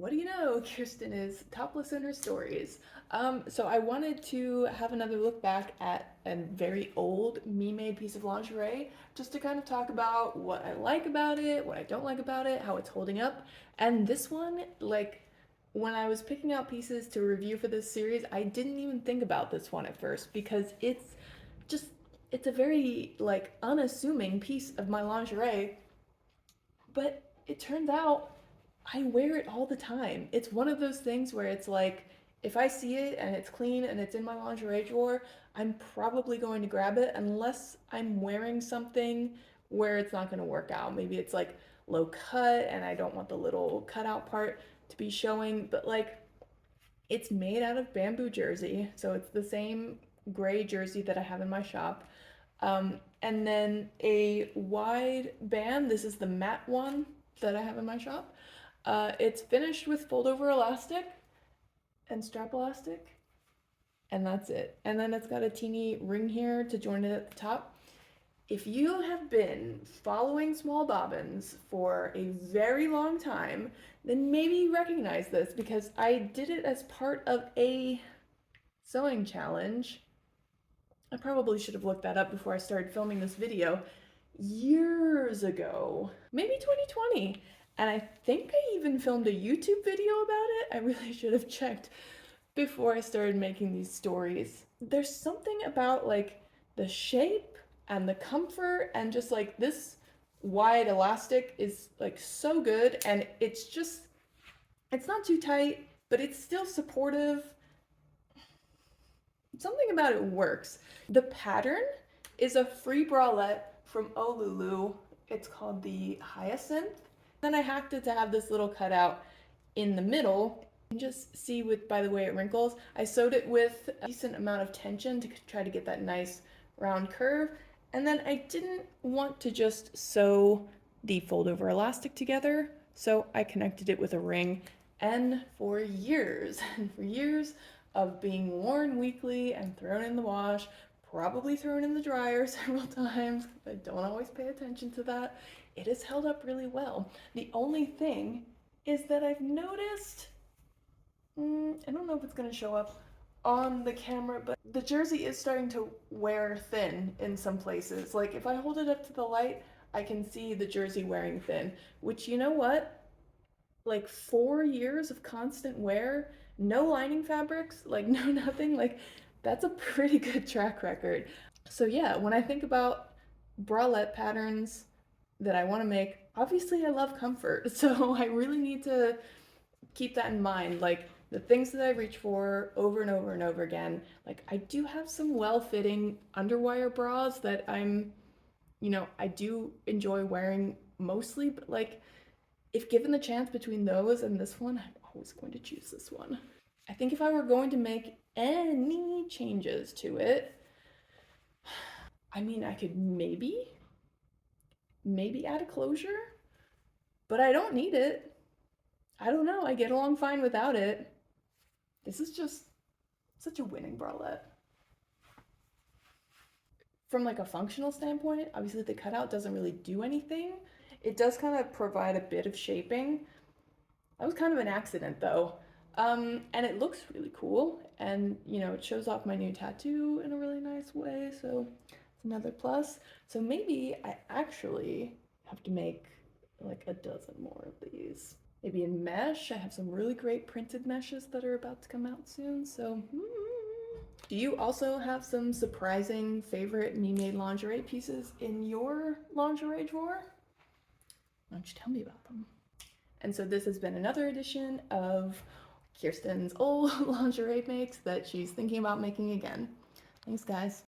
what do you know? Kirsten is topless in her stories. So I wanted to have another look back at a very old me-made piece of lingerie, just to kind of talk about what I like about it, what I don't like about it, how it's holding up. And this one, like, when I was picking out pieces to review for this series, I didn't even think about this one at first because just, it's a very, like, unassuming piece of my lingerie, but it turns out I wear it all the time. It's one of those things where it's like, if I see it and it's clean and it's in my lingerie drawer, I'm probably going to grab it unless I'm wearing something where it's not going to work out. Maybe it's like low cut and I don't want the little cutout part to be showing, but like it's made out of bamboo jersey. So it's the same gray jersey that I have in my shop. And then a wide band. This is the matte one that I have in my shop. It's finished with fold over elastic and strap elastic, and that's it. And then it's got a teeny ring here to join it at the top. If you have been following small bobbins for a very long time, then maybe you recognize this because I did it as part of a sewing challenge. I probably should have looked that up before I started filming this video years ago, maybe 2020. And I think I even filmed a YouTube video about it. I really should have checked before I started making these stories. There's something about like the shape and the comfort and just like this wide elastic is like so good, and it's just, it's not too tight, but it's still supportive. Something about it works. The pattern is a free bralette from Ohhhlulu. It's called the Hyacinth. Then I hacked it to have this little cutout in the middle. You can just see with, by the way it wrinkles, I sewed it with a decent amount of tension to try to get that nice round curve. And then I didn't want to just sew the fold over elastic together, so I connected it with a ring. And for years of being worn weekly and thrown in the wash, probably thrown in the dryer several times, I don't always pay attention to that, it has held up really well. The only thing is that I've noticed, I don't know if it's gonna show up on the camera, but the jersey is starting to wear thin in some places. Like if I hold it up to the light, I can see the jersey wearing thin, which, you know what? Like 4 years of constant wear, no lining fabrics, like no nothing, like that's a pretty good track record. So yeah, when I think about bralette patterns that I want to make, obviously I love comfort, so I really need to keep that in mind. Like the things that I reach for over and over and over again, like I do have some well-fitting underwire bras that I do enjoy wearing mostly, but like if given the chance between those and this one, I'm always going to choose this one. I think if I were going to make any changes to it, I mean, I could maybe add a closure, but I don't need it. I don't know, I get along fine without it. This is just such a winning bralette. From like a functional standpoint, obviously the cutout doesn't really do anything. It does kind of provide a bit of shaping. That was kind of an accident though. And it looks really cool, and it shows off my new tattoo in a really nice way, so it's another plus. So maybe I actually have to make like a dozen more of these. Maybe in mesh. I have some really great printed meshes that are about to come out soon, so Do you also have some surprising favorite me-made lingerie pieces in your lingerie drawer? Why don't you tell me about them? And so this has been another edition of Kirsten's old lingerie makes that she's thinking about making again. Thanks, guys.